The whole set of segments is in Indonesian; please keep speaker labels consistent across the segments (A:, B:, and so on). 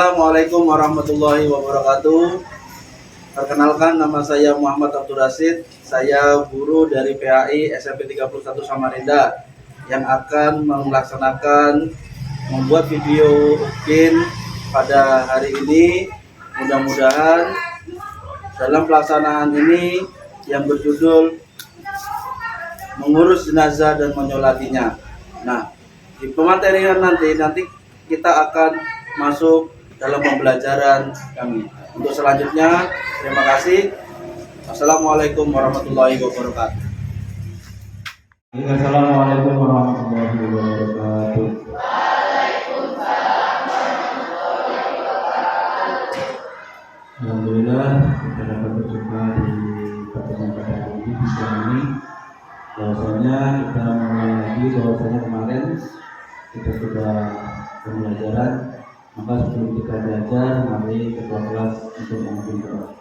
A: Assalamualaikum warahmatullahi wabarakatuh. Perkenalkan, nama saya Muhammad Abdul Rasid. Saya guru dari PAI SMP 31 Samarinda yang akan melaksanakan membuat video UKIN pada hari ini. Mudah-mudahan dalam pelaksanaan ini yang berjudul mengurus jenazah dan menyolatinya. Nah, di pematerian nanti kita akan masuk dalam pembelajaran kami. Untuk selanjutnya, terima kasih. Assalamualaikum warahmatullahi wabarakatuh.
B: Assalamualaikum warahmatullahi wabarakatuh. Alhamdulillah kita dapat berjumpa di pertemuan pada hari ini di siang ini. Bahwasanya kita mulai lagi, bahwasanya kemarin kita sudah pembelajaran. Maka sebelum kita belajar, mari ketua kelas untuk memimpin doa.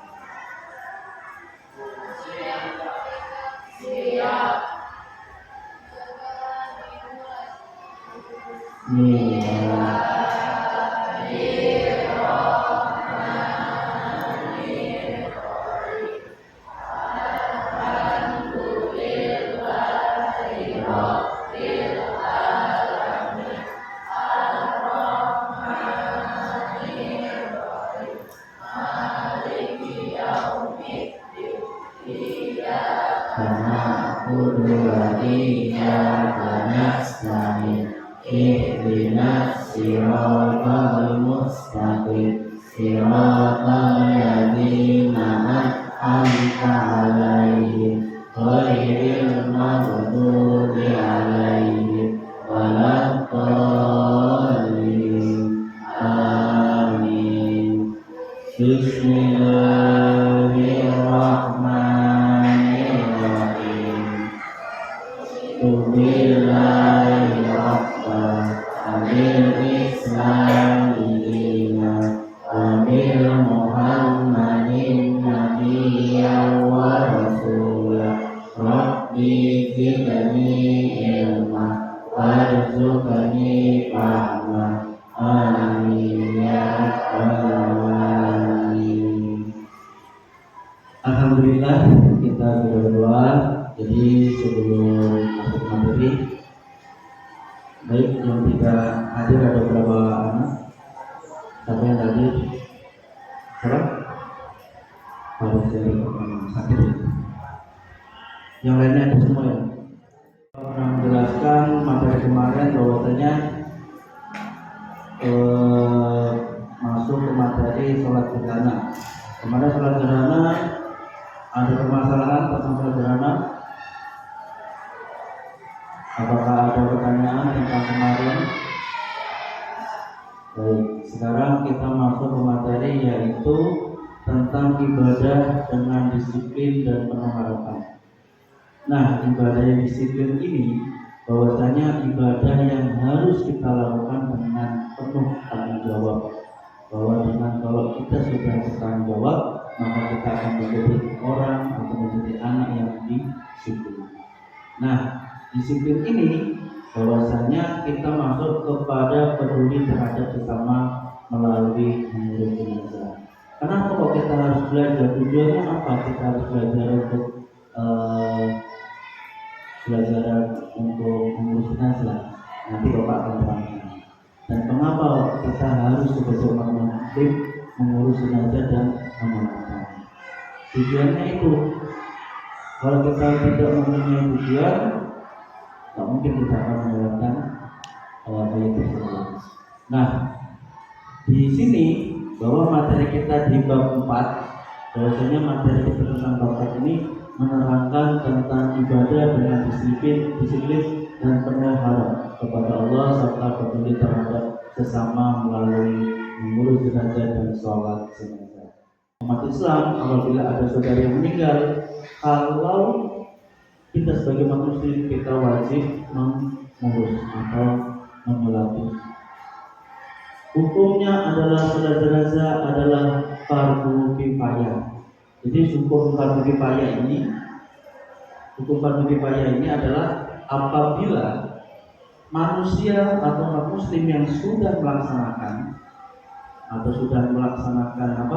B: Alhamdulillah kita sudah berdoa. Jadi sebelum masuk materi, baik yang tidak hadir ada berapa anak? Siapa yang hadir? Siapa? Pada seri sakit. Yang lainnya ada semua ya. Pernah menjelaskan materi kemarin bahwasanya masuk ke materi sholat gerhana. Kemarin sholat gerhana ada permasalahan tentang sholat gerhana. Apakah ada pertanyaan tentang kemarin? Baik, sekarang kita masuk ke materi yaitu tentang ibadah dengan disiplin dan penuh harapan. Nah, ibadah yang disiplin ini bahwasanya ibadah yang harus kita lakukan dengan penuh tanggung jawab. Bahwa dengan kalau kita sudah bertanggung jawab, maka kita akan menjadi orang atau menjadi anak yang disiplin. Nah, disiplin ini bahwasanya kita masuk kepada peduli terhadap sesama melalui mengurus jenazah. Kenapa kok kita harus belajar? Tujuannya apa? Kita harus belajar untuk mengurus jenazah. Nanti Bapak akan terangkan. Dan mengapa kita harus sebagai umat muslim mengurus jenazah dan menyelamatkan? Tujuannya itu, kalau kita tidak mempunyai tujuan, tak mungkin kita akan melewatkan bayi tersebut. Nah, di sini bahwa materi kita di bab 4, bahwasanya materi kita tentang bab 4 ini menerangkan tentang ibadah dengan disiplin dan penuh harap kepada Allah serta peduli terhadap sesama melalui mengurus jenazah dan sholat jenazah. Umat Islam apabila ada saudara yang meninggal, kalau kita sebagai manusia kita wajib mengurus atau menyolati. Hukumnya adalah sholat jenazah adalah fardu kifayah. Jadi hukum fardu kifayah ini adalah apabila manusia atau umat muslim yang sudah melaksanakan atau sudah melaksanakan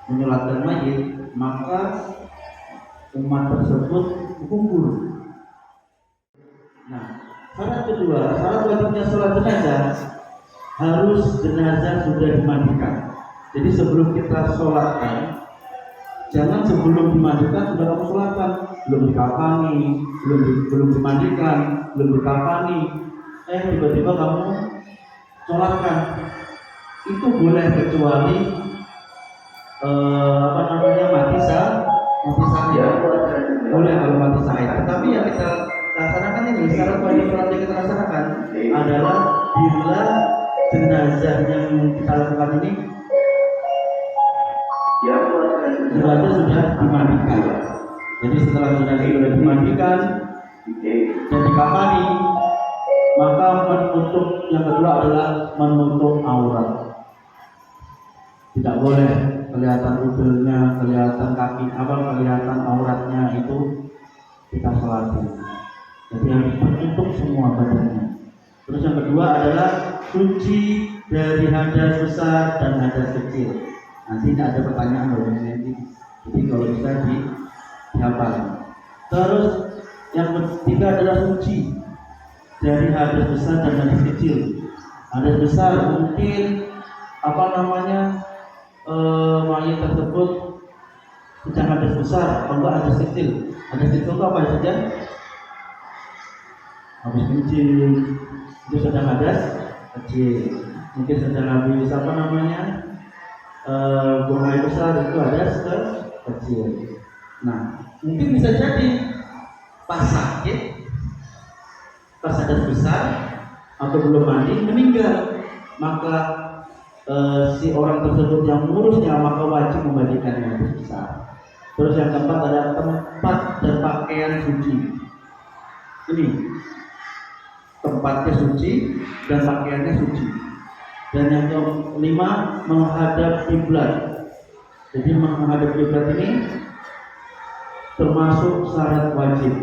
B: menyolatkan mayit, maka umat tersebut kumpul. Nah, syarat kedua, syarat wajibnya sholat jenazah, harus jenazah sudah dimandikan. Jadi sebelum kita sholatkan, jangan sebelum dimandikan sudah kamu sholatkan, belum dikafani, belum dimandikan, belum dikafani, tiba-tiba kamu sholatkan. Itu boleh kecuali mati sahid. Boleh kalau mati sahid. Tetapi yang kita laksanakan ini, syarat wajib sholat yang kita laksanakan adalah bila jenazah yang kita lakukan ini jenazah sudah dimandikan. Jadi setelah jenazah sudah dimandikan dan dikafani, maka menutup yang kedua adalah menutup aurat. Tidak boleh kelihatan udelnya, kelihatan kaki, kelihatan auratnya itu kita sholati. Jadi harus menutup semua badannya. Terus yang kedua adalah suci dari hadas besar dan hadas kecil. Nanti tidak ada pertanyaan loh nanti. Jadi kalau bisa dihafal. Terus yang ketiga adalah suci dari hadas besar dan hadas kecil. Hadas besar mungkin mayat tersebut sedang hadas besar, atau enggak hadas kecil. Hadas kecil itu apa saja? Habis kencing, itu sedang hadas kecil. Mungkin sedang habis buang air besar, itu hadas kecil. Nah, mungkin bisa jadi pas sakit, pas hadas besar atau belum mandi meninggal, maka si orang tersebut yang mengurusnya maka wajib membagikan yang hadas besar. Terus yang keempat adalah tempat dan pakaian suci. Ini tempatnya suci dan pakaiannya suci. Dan yang kelima menghadap kiblat. Jadi menghadap kiblat ini termasuk syarat wajib.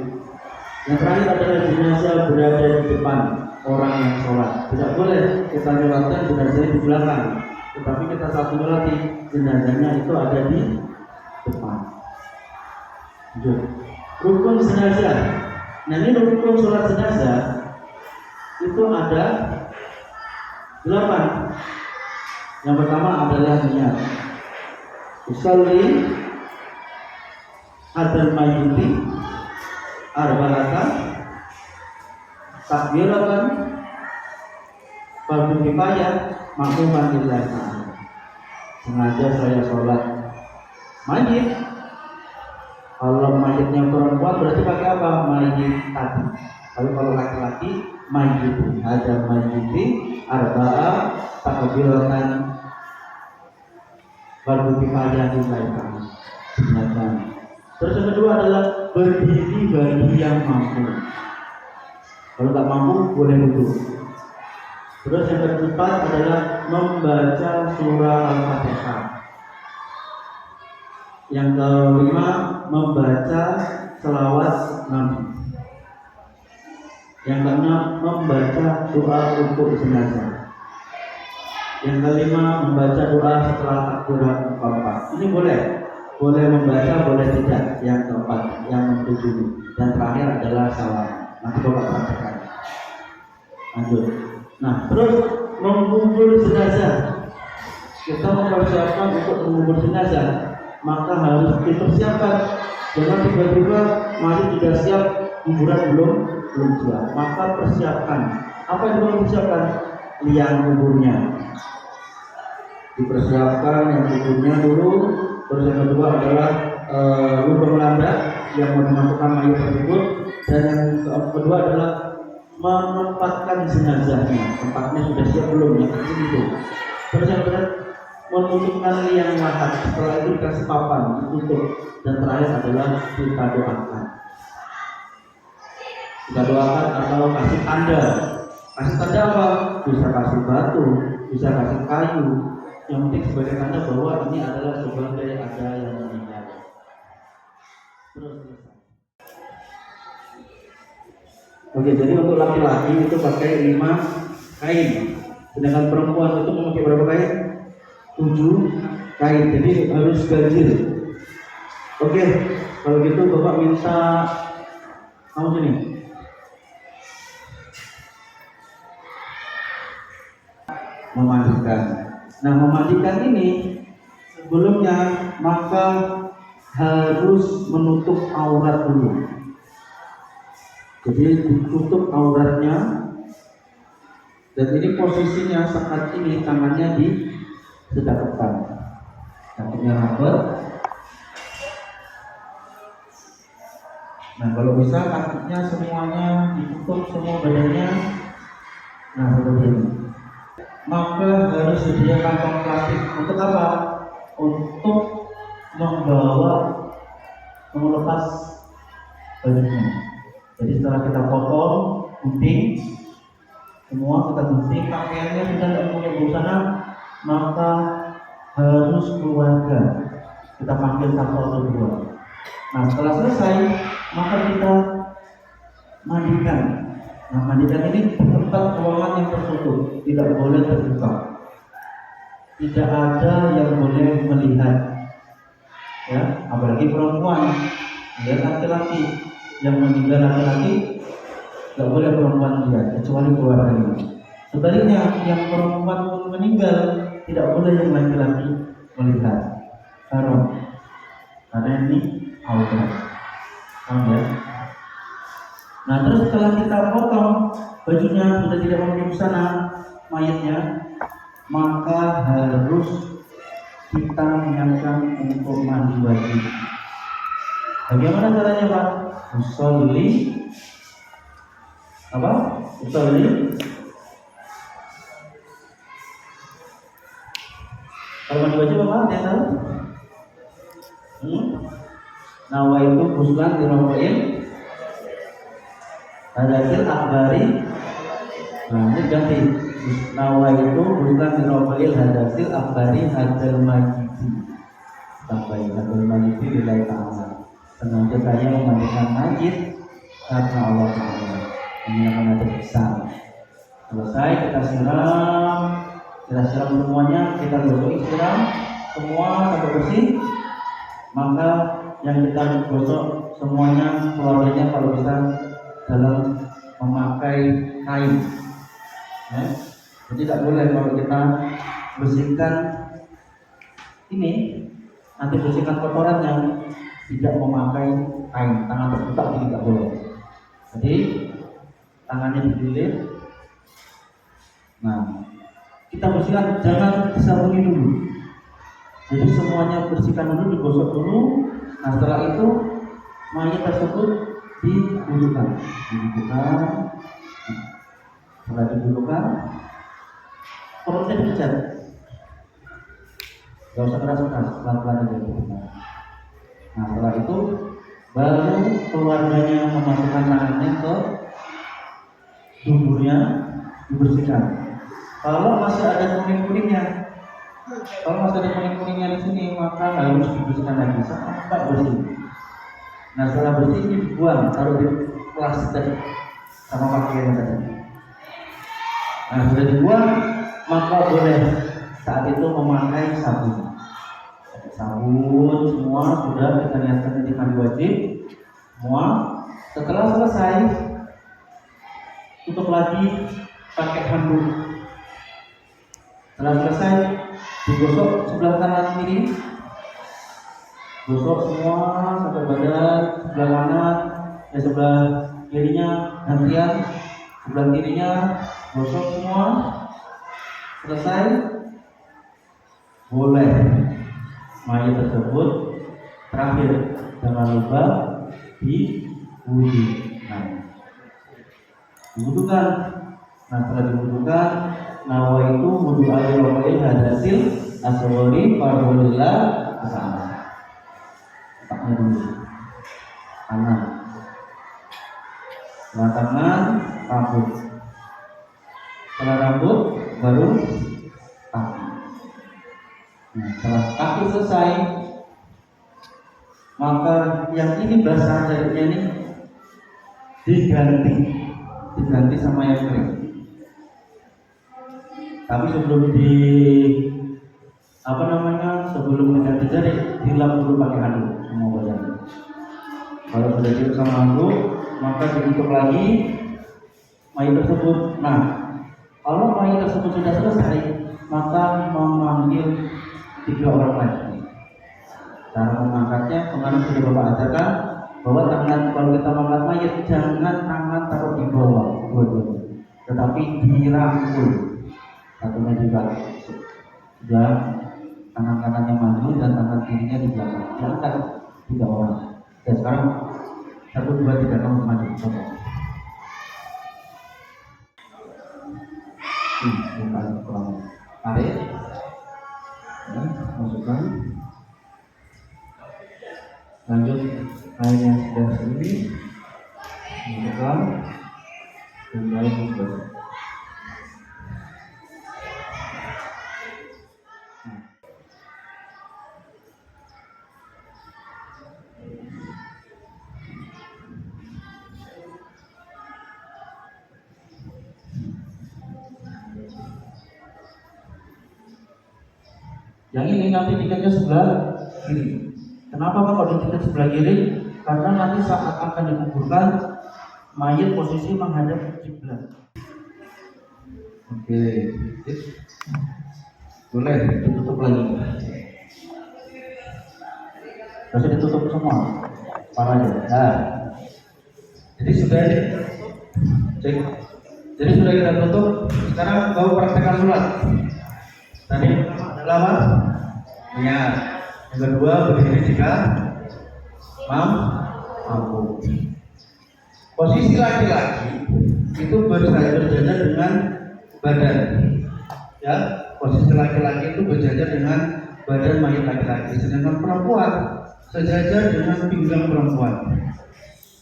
B: Yang terakhir adalah jenazah berada di depan orang yang sholat. Tidak boleh kita lewatkan jenazahnya di belakang, tetapi kita saat menyolati jenazahnya itu ada di depan. Rukun jenazah. Nah, ini rukun sholat jenazah itu ada 8. Yang pertama adalah niat. Usolli adal mayyiti arba'atan takbiratan fardu kifayah makmuman lillahi ta'ala. Sengaja saya sholat mayit. Kalau mayitnya perempuan berarti pakai apa? Mayit tadi. Kalau laki-laki mayit, ada mayyiti arba'a takbiratan fardu kifayah lillahi ta'ala. Terus yang kedua adalah berdiri bagi yang mampu. Kalau tak mampu boleh duduk. Terus yang keempat adalah membaca surah Al-Fatihah. Yang kelima membaca selawat Nabi. Yang keenam membaca doa untuk jenazah. Yang kelima membaca doa setelah takbirat 4. Ini boleh membaca, boleh tidak. Yang keempat, yang ketujuh, dan terakhir adalah salam. Nanti Bapak praktekkan. Lanjut. Nah, terus mengubur jenazah. Kita mempersiapkan untuk mengubur jenazah, maka harus dipersiapkan. Jangan tiba-tiba mari sudah siap, kuburan belum siap. Maka persiapkan. Apa yang perlu dipersiapkan? Liang kuburnya. Dipersiapkan yang kuburnya dulu. Terus yang kedua adalah lubang landak yang mau dimasukkan mayat tersebut. Dan yang kedua adalah menempatkan jenazahnya. Tempatnya sudah siap belum? Yang itu. Terus yang kedua menutupkan liang lahat. Setelah itu dikasih papan, ditutup. Dan terakhir adalah kita doakan. Kita doakan atau kasih tanda. Kasih tanda apa? Bisa kasih batu, bisa kasih kayu. Yang penting sebagai tanda bahwa ini adalah sebagai ada yang meninggal. Terus. Oke, jadi untuk laki-laki itu pakai 5 kain. Sedangkan perempuan itu memakai berapa kain? 7 kain. Jadi harus ganjil. Oke, kalau gitu Bapak minta kamu sini. Memandikan. Nah, memandikan ini sebelumnya maka harus menutup aurat dulu. Jadi ditutup auratnya, dan ini posisinya saat ini tangannya disedekatkan, kakinya rapat. Nah, kalau bisa kakinya semuanya ditutup, semua badannya. Nah, seperti ini. Maka harus sedia kantong plastik. Untuk apa? Untuk melepas bajunya. Jadi setelah kita potong, gunting, semua kita gunting, pakaiannya kita tidak punya busana, maka harus keluarga kita panggil satu atau dua. Nah, setelah selesai, maka kita mandikan. Nah, mandikan ini di tempat ruangan yang tertutup, tidak boleh terbuka. Tidak ada yang boleh melihat, ya, apalagi perempuan, ya, laki-laki yang meninggal laki-laki, tidak boleh perempuan lihat kecuali keluarganya. Sebaliknya, yang perempuan pun meninggal, tidak boleh yang laki-laki melihat. Haram, karena ini aurat. Paham ya? Nah, terus setelah kita potong bajunya, sudah tidak memakai busana mayatnya, maka harus kita niatkan untuk mandi wajib. Bagaimana caranya, Pak? Usolli apa? Usolli kalau mandi wajib apa? Ada yang tahu? Nawa itu buslan diromboin hadasil akbari. Nah, ini ganti. Nawa itu buslan diromboin hadasil akbari hadal majidi. Sampai hadal majidi lillahi ta'ala. Sengaja saya memandikan majid karena Allah Ta'ala. Ini akan ada besar. Selesai kita siram semuanya, kita gosok, siram semua sampai bersih. Maka yang kita gosok semuanya, keluarganya kalau bisa dalam memakai kain, ya. Jadi tidak boleh kalau kita bersihkan ini, nanti bersihkan kotoran yang tidak memakai kain, tangan terbuka, jadi tidak boleh. Jadi tangannya dililit. Nah, kita bersihkan, jangan disabuni dulu. Jadi semuanya bersihkan dulu, digosok dulu. Nah, setelah itu mayat tersebut dibudukan. Setelah dibudukan, perutnya dipecat. Gak usah keras-keras, pelan-pelan aja dibudukan. Nah, setelah itu baru keluarganya memasukkan tangannya ke tubuhnya, dibersihkan. Kalau masih ada kuning-kuningnya, di sini, maka harus dibersihkan lagi sampai bersih. Nah, setelah bersih ini dibuang, taruh di plastik tadi sama pakaian tadi. Nah, sudah dibuang, maka boleh saat itu memakai sabun. Sabun semua sudah kita niatkan di mandi wajib semua. Setelah selesai, tutup lagi pakai handuk. Setelah selesai, digosok sebelah kanan kiri, gosok semua sampai badan, sebelah kanan, sebelah kirinya gantian, sebelah kirinya gosok semua. Selesai, boleh mayat tersebut terakhir jangan lupa diwudukan. Nah, setelah diwudukan, nawa itu wudu air rokail hadasil aswari fardulillah asana. Letaknya dulu tangan, setelah tangan rambut, setelah rambut baru kaki. Nah, setelah kaki selesai, maka yang ini basah jarinya ini diganti sama yang kering. Tapi sebelum di sebelum menjadi dilap dulu pakai handuk semua badan. Kalau sudah dilap sama handuk, maka ditutup lagi mayat tersebut. Nah, kalau mayat tersebut sudah selesai, maka memanggil 3 orang lagi. Cara mengangkatnya, kemarin sudah Bapak ajarkan bahwa tangan kalau kita mengangkat mayat jangan tangan taruh di bawah dua-duanya, tetapi dirangkul satunya di belakang. Sudah tangan kanannya maju dan tangan kirinya di belakang. Diangkat 3 orang. Dan sekarang 1, 2, 3 kamu maju. Coba. Bukan kurang. Tarik. Ya, masukkan. Lanjut kain yang sudah sendiri. Masukkan. Dan kain yang sudah. Yang ini nanti tiketnya sebelah kiri. Kenapa Pak kalau tiket sebelah kiri? Karena nanti saat akan dikuburkan mayat posisi menghadap kiblat. Oke, boleh ditutup lagi. Harus ditutup semua, kepalanya. Nah, jadi sudah cek. Jadi sudah kita tutup. Sekarang kau praktekkan sholat. Tadi adalah apa? Niat. Yang kedua berdiri jika mampu. Posisi laki-laki itu berjajar dengan badan. Ya, posisi laki-laki itu berjajar dengan badan mayat laki-laki. Sedangkan perempuan sejajar dengan pinggang perempuan.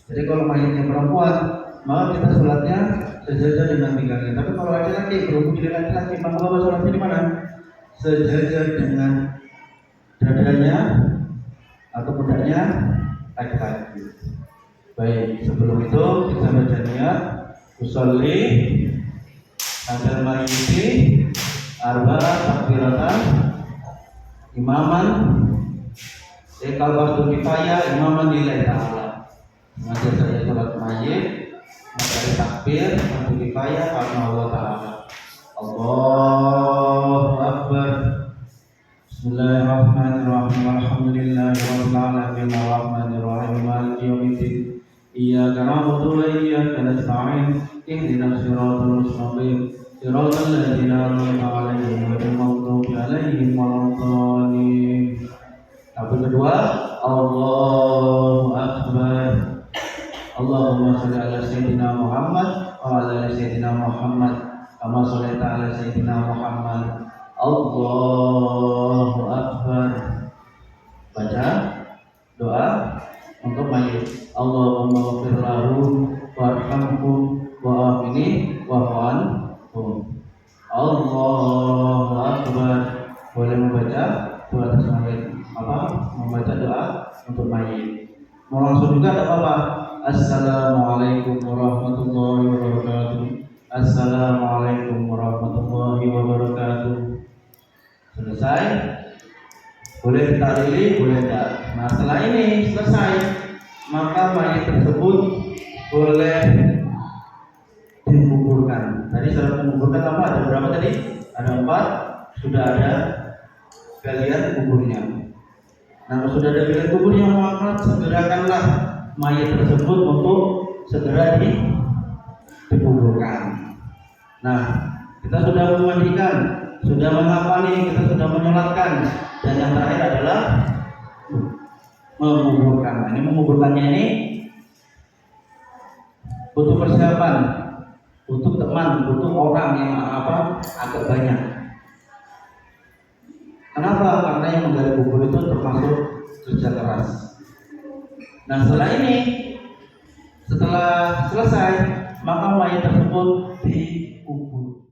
B: Jadi kalau mayatnya perempuan, maka kita sholatnya sejajar dengan pinggangnya. Tapi kalau laki-laki berhubung jadi laki-laki, maka bapak sholatnya di mana? Sejajar dengan dadanya atau pundaknya laki-laki. Baik, sebelum itu kita baca niat usolli adal mayyiti arba'a takbiratan imaman ekal fardu kifayah imaman lillahi ta'ala. Mengajar saya sholat mayit mengajar takbir fardu kifayah karena Allah Ta'ala. Allahu Akbar. Bismillahirrahmanirrahim. Alhamdulillahirabbil alamin arrahmanir rahim maliki yaumiddin. Iyyaka na'budu wa iyyaka nasta'in. Ihdinas siratal mustaqim. Siratal ladzina an'amta 'alaihim ghairil maghdubi 'alaihim waladdallin. Takbir kedua, Allahu Akbar. Allahumma shalli ala sayyidina Muhammad wa ala ali sayyidina Muhammad kama shallaita ala sayyidina Muhammad. Allahu Akbar. Baca doa untuk mayit. Allahumma ghfir lahu warhamhu wa'afini wa'anhum. Allahu Akbar. Boleh membaca doa atas mayit. Membaca doa untuk mayit. Mau langsung juga tidak apa-apa. Assalamualaikum warahmatullahi wabarakatuh. Assalamualaikum warahmatullahi wabarakatuh. Selesai. Boleh ditahlili, boleh tidak. Nah, setelah ini selesai, maka mayat tersebut boleh dikuburkan. Tadi syarat menguburkan apa? Ada berapa tadi? Ada 4. Sudah ada galian kuburnya. Nah, sudah ada galian kuburnya, maka segerakanlah mayat tersebut untuk segera dikuburkan. Nah, kita sudah memandikan, sudah mengapani, kita sudah menyolatkan, dan yang terakhir adalah menguburkan. Nah, ini menguburkannya ini butuh persiapan, butuh teman, butuh orang yang agak banyak. Kenapa? Karena yang menggali kubur itu termasuk kerja keras. Nah, setelah selesai, maka mayat tersebut dikubur.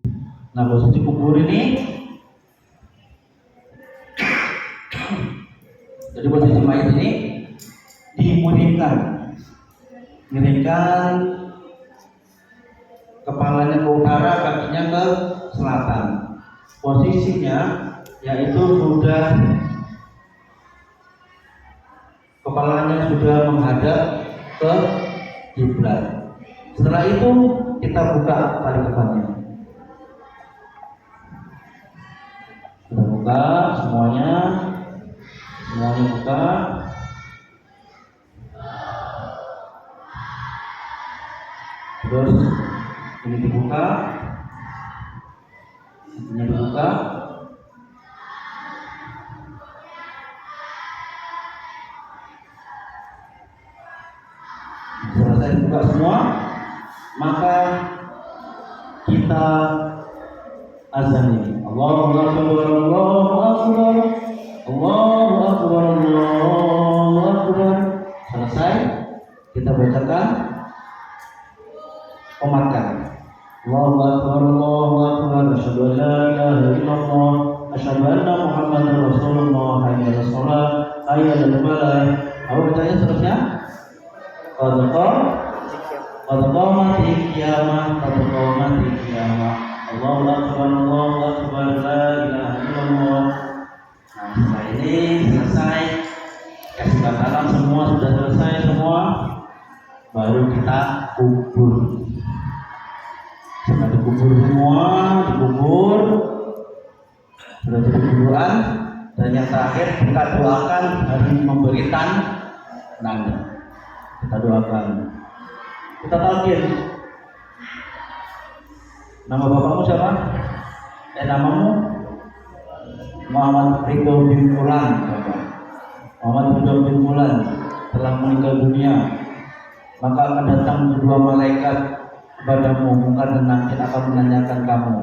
B: Nah, posisi kubur ini, jadi posisi mayat ini miringkan kepalanya ke utara, kakinya ke selatan. posisinya yaitu sudah kepalanya sudah menghadap ke kiblat. Setelah itu kita buka tali kefannya. Kita buka semuanya buka. Terus ini dibuka, ini dibuka. Selesai dibuka semua, maka kita azan ini. Allahu Akbar, Allahu Akbar, Allahu Akbar, Allahu Akbar. Selesai, kita bacakan, komatkan. Allahu Akbar, Allahu Akbar, asyhadu an la ilaha illallah, asyhadu anna Muhammadar Rasulullah, hayya 'alas shalah, hayya 'alal falah. Apa bacanya seterusnya? Qad qamatil qiyamah, qad qamatil qiyamah. Allahu Akbar, Allahu Akbar, la ilaha illallah. Nah, setelah ini selesai, kasih batalan semua sudah selesai semua, baru kita kubur. Sudah dikubur semua, sudah jadi kuburan, dan yang terakhir kita doakan hari memberi tanda. Kita doakan, kita talqin. Nama bapakmu siapa? Namamu? Muhammad Ridho bin Fulan. Muhammad Ridho bin Fulan telah meninggal dunia. Maka akan datang kedua malaikat kepadamu, muka dan nakir akan menanyakan kamu.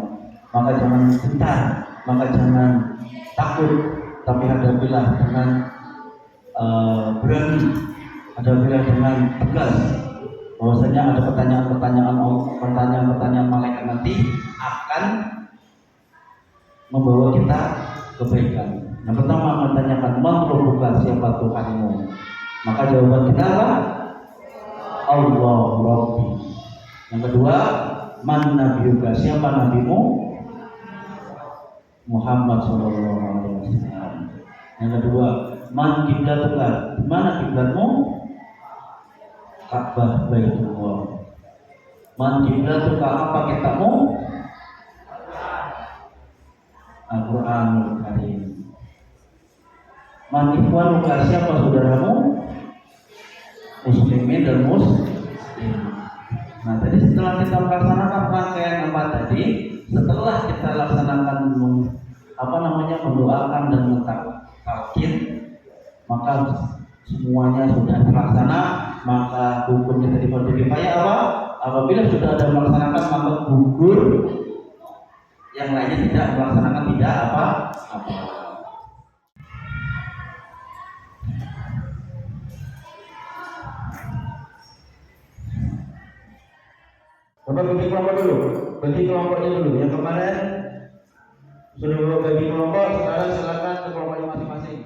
B: Maka jangan gentar, maka jangan takut, tapi hadapilah dengan berani, hadapilah dengan tegas. Bahwasanya ada pertanyaan malaikat nanti akan membawa kita kebaikan. Yang pertama menanyakan man rabbuka, siapa Tuhanmu? Maka jawaban kita apa? Allah Rabbi. Yang kedua, man nabiyuka, siapa nabimu? Muhammad sallallahu alaihi wasallam. Yang kedua, man kiblatuka, di mana kiblatmu? Ka'bah Baitullah. Man kiblatuka, apa kitabmu? Al-Qur'anul Karim. Man ikhwanuka, siapa saudaramu? Muslimin dan muslim. Nah, tadi setelah kita melaksanakan rangkaian apa tadi, setelah kita laksanakan mendoakan dan mentalkin, maka semuanya sudah terlaksana, maka hukumnya tadi fardu kifayah apa? Apabila sudah ada melaksanakan maka gugur, yang lainnya tidak melaksanakan tidak apa. Bapak bagi kelompok dulu, bagi kelompoknya dulu. Yang kemarin sudah bagi kelompok, sekarang silakan ke kelompoknya masing-masing.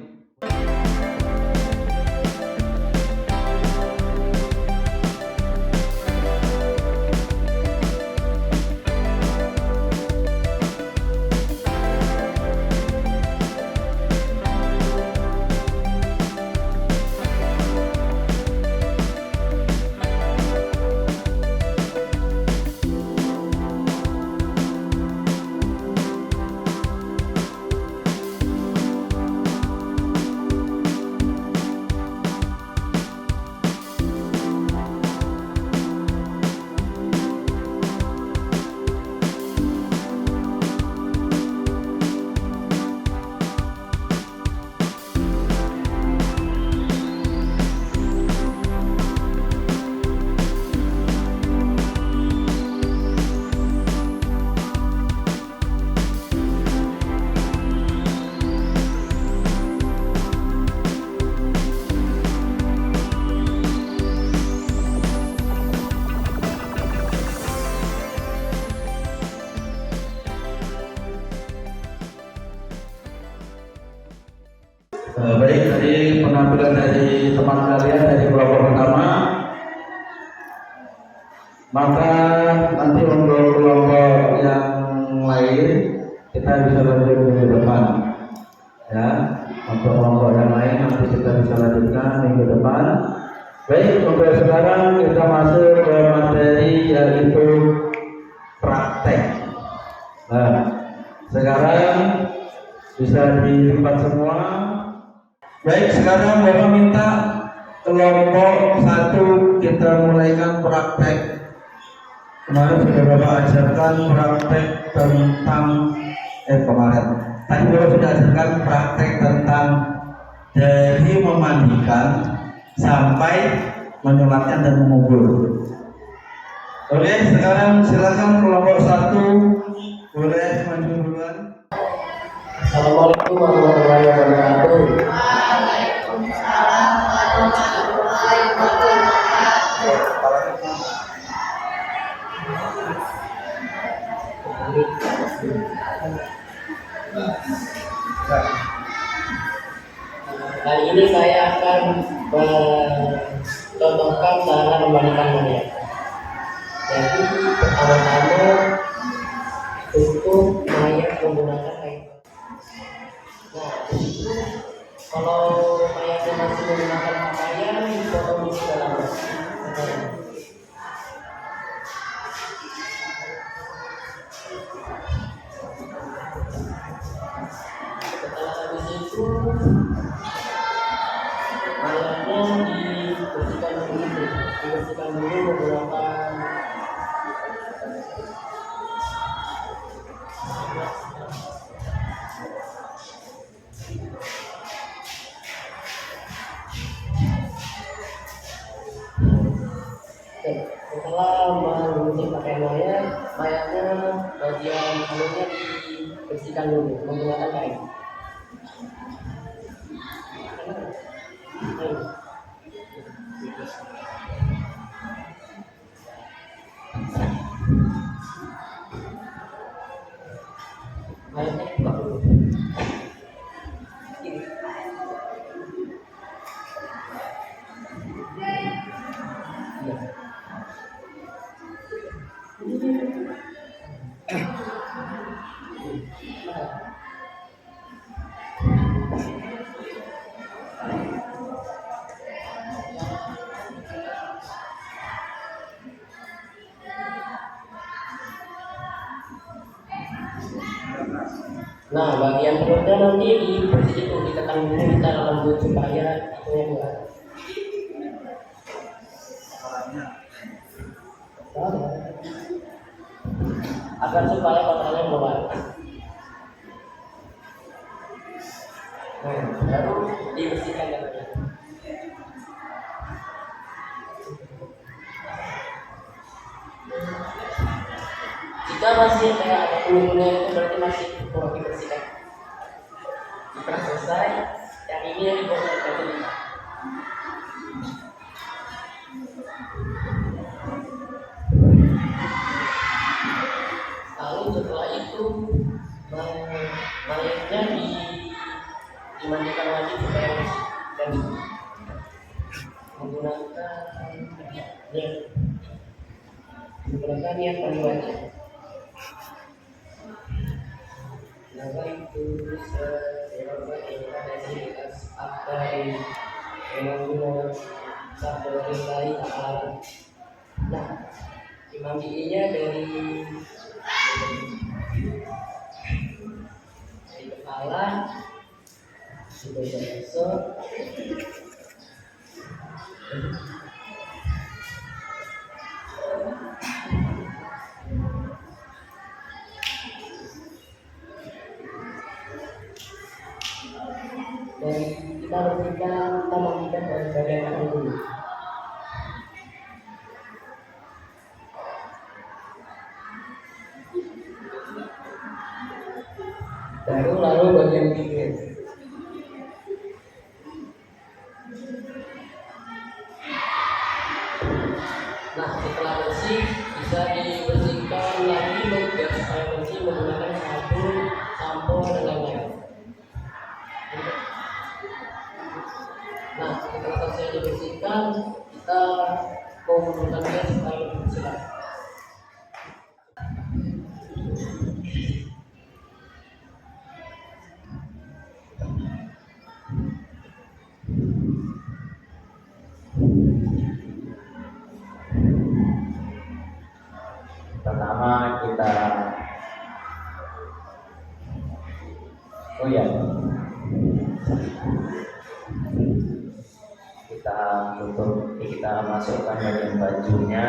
B: Baik, dari penampilan dari teman kalian dari kelompok pertama, maka nanti untuk kelompok yang lain kita bisa minggu depan. Ya, untuk kelompok yang lain nanti kita bisa lanjutkan minggu depan. Baik, untuk sekarang kita masuk ke materi yaitu praktek. Nah, sekarang bisa dilipat semua. Baik, sekarang Bapak minta kelompok 1 kita mulaikan praktek. Kemarin sudah Bapak ajarkan praktek tentang tadi Bapak sudah ajarkan praktek tentang dari memandikan sampai menyolatkan dan mengubur. Oke, sekarang silakan kelompok 1 boleh maju duluan.
C: Assalamualaikum warahmatullahi wabarakatuh. Kali ini saya akan mencontohkan cara memandikan mayat. Jadi pertama-tama tutup mayat menggunakan kain. Nah, itu kalau mayatnya masih menggunakan pakaian, dipotong di dalam. Setelah habis itu, mayatnya dibersihkan dulu menggunakan setelah mengusir pakaian mayatnya bagian kalungnya dibersihkan dulu menggunakan kain. Mayatnya dibuka dulu. Nah, bagian perutnya nanti dibersihin, ditekan dulu secara lembut supaya itu keluar. Agar supaya kotorannya keluar. Nah, baru dibersihkan lagi. Jika masih kayak ada kulitnya itu berarti masih kurang dibersihkan. Jika selesai, yang ini yang dibuat berarti lima. Lalu setelah itu mayatnya dimandikan lagi supaya bersih dan menggunakan niat mandi wajib. Nama itu Nah, dimandiinnya dari kepala, dibesok-besok, dan kita mandikan dari bagian kanan dulu. Lalu bagian pinggir. Nah, setelah bersih bisa dibersihkan lagi biar supaya bersih menggunakan sabun, sampo dan lain-lain. Nah, setelah selesai dibersihkan, kita mau menggunakannya supaya lebih bersih.
D: Oh ya, kita tutup, kita masukkan bagian bajunya.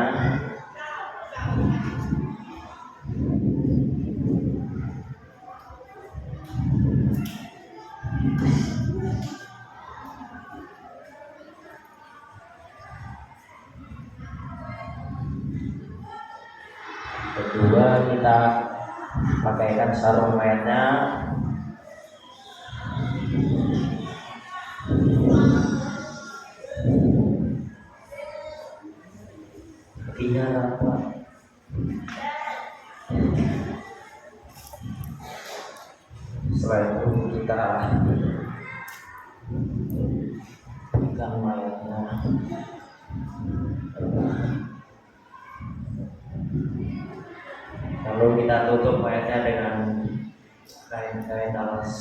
D: Kedua, kita pakaikan sarung mayatnya. Ketiga, apa? Setelah itu kita pegang mayatnya. Lalu kita tutup mayatnya dengan kain-kain alas.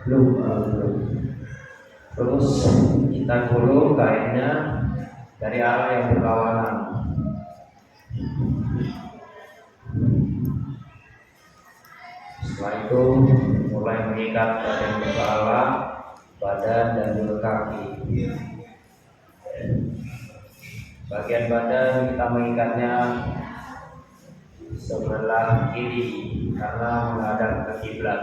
D: Belum. Terus kita gulung kainnya dari arah yang berlawanan. Setelah itu mulai mengikat bagian kepala, badan, dan juga kaki. Bagian badan kita mengikatnya sebelah kiri karena menghadap ke kiblat.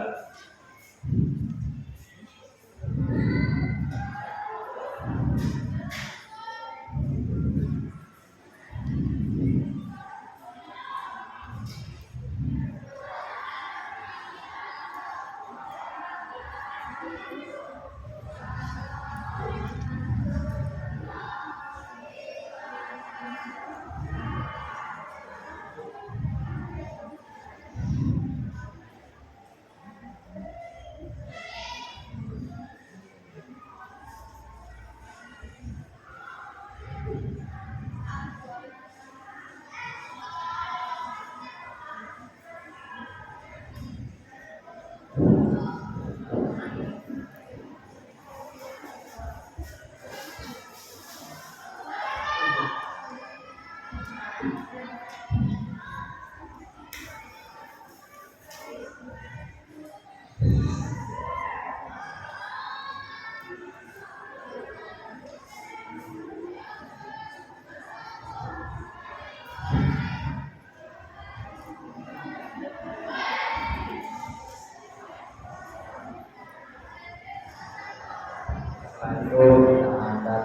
D: Lalu kita angkat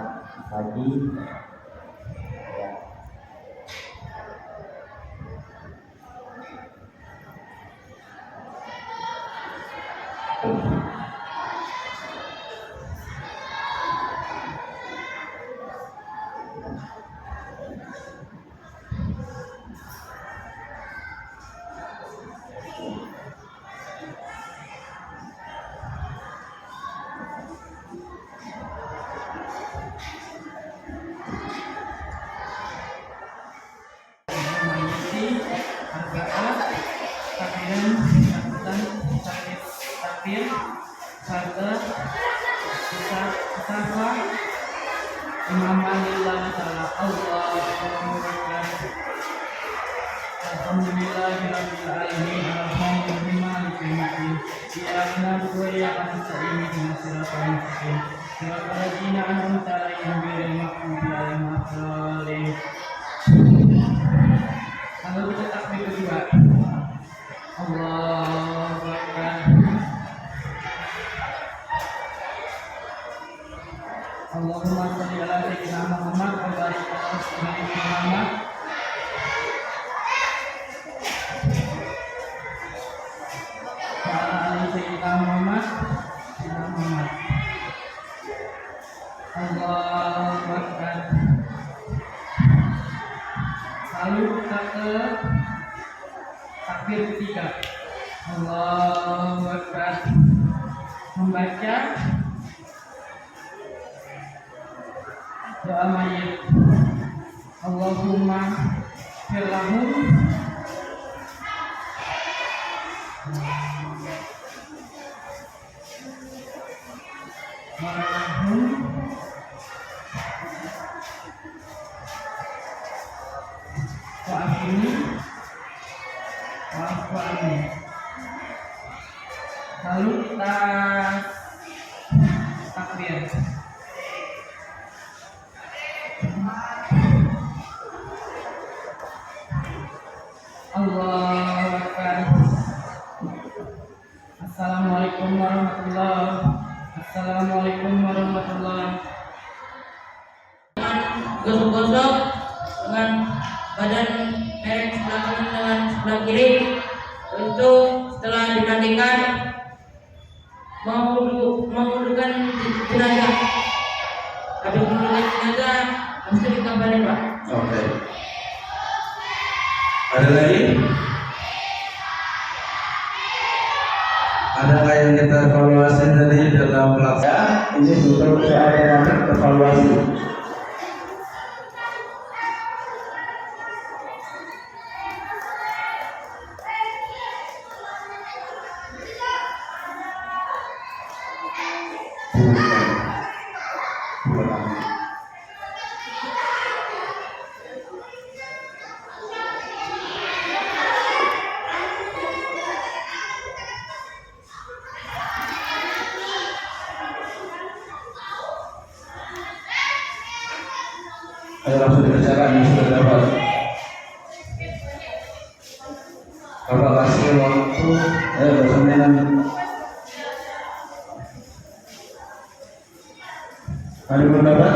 D: lagi. Ya.
C: Lalu kita takbir kedua. Allahu Akbar. Allahumma sholli ala sayyidina Muhammad wa barik ala sayyidina Muhammad. Wa ala ali sayyidina Muhammad. Allahu Akbar. Lalu kita ke takbir ketiga. Allahu Akbar. Membaca doa mayit. Allahumma firlahum warahum wa'afini wa'afu anni. Lalu tas takbir. Allahu Akbar. Assalamualaikum warahmatullahi. Assalamualaikum warahmatullahi. Gosok-gosok dengan badan merek sebelah kanan dengan sebelah kiri. Untuk setelah dimandikan mengudukan jenazah. Habis mengudukan jenazah harus dikabarin, Pak.
A: Oke. Ada lagi? Adakah yang kita evaluasi dari dalam pelaksanaan? Ini untuk soal tematik evaluasi. Ayo langsung dikerjakan yang sudah dapat. Kalau kasih waktu, bersamain. Ada belum dapat?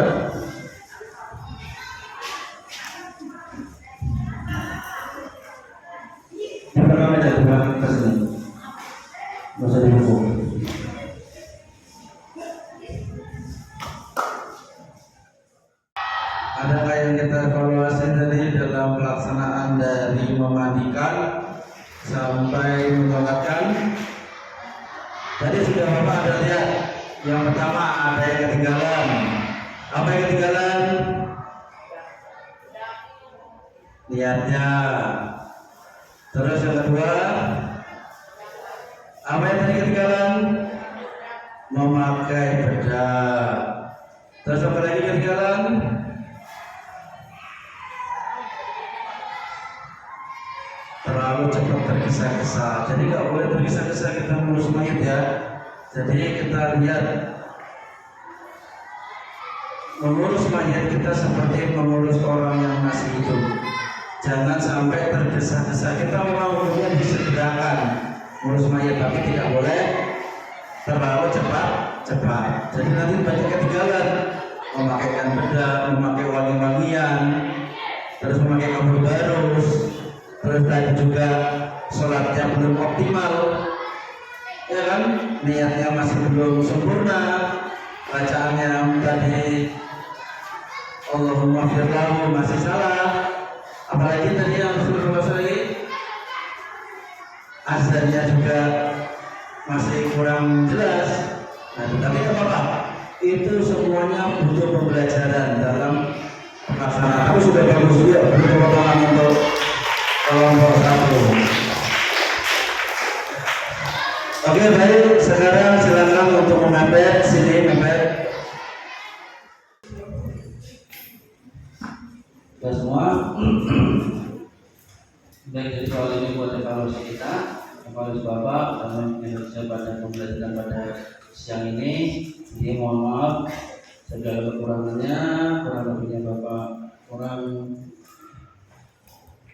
A: Yang pertama aja bukan ke sini. Nggak usah dihukum. Adakah yang kita evaluasi dari dalam pelaksanaan dari memandikan sampai menyolatkan? Tadi sudah Bapak ada lihat. Yang pertama ada yang ketinggalan. Apa yang ketinggalan? Niatnya. Terus yang kedua, apa yang tadi ketinggalan? Memakai bedak. Terus apa lagi ketinggalan? Terlalu cepat tergesa-gesa. Jadi nggak boleh tergesa-gesa kita mengurus mayat ya. Jadi kita lihat mengurus mayat kita seperti mengurus orang yang masih hidup. Jangan sampai tergesa-gesa. Kita memang umumnya disegerakan mengurus mayat, tapi tidak boleh terlalu cepat. Jadi nanti banyak ketinggalan. Memakaikan bedak, memakai wangi-wangian, terus memakai kabel barus. Terus tadi juga sholatnya belum optimal, ya kan? Niatnya masih belum sempurna, bacaannya tadi Allahumma firlahu masih salah. Apalagi tadi yang Rasulullah SAW, azannya juga masih kurang jelas. Nah, tetapi apa-apa, itu semuanya butuh pembelajaran dalam pelaksanaan. Aku sudah bagus juga butuh potongan untuk kelompok satu. Oke, baik. Sekarang silakan untuk memepet. Sini mepet. Ya semua. Baik, jadi soal ini buat evaluasi kita, evaluasi Bapak dalam Indonesia pada pembelajaran pada siang ini. Jadi mohon maaf segala kekurangannya, kurang lebihnya Bapak kurang.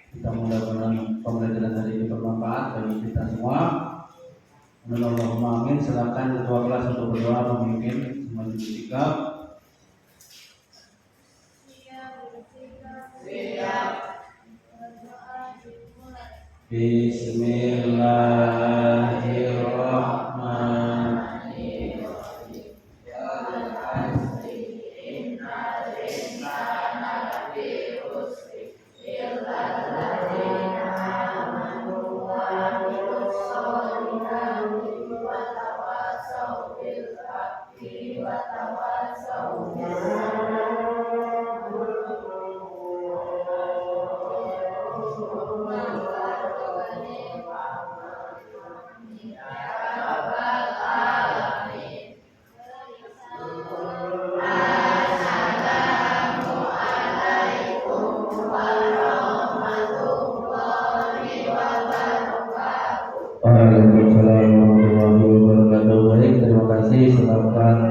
A: Kita mudah-mudahan pembelajaran hari ini bermanfaat bagi kita semua. Allahumma amin. Silakan ketua kelas untuk berdoa memimpin semua bersikap. Bismillahirrahmanirrahim. disebabkan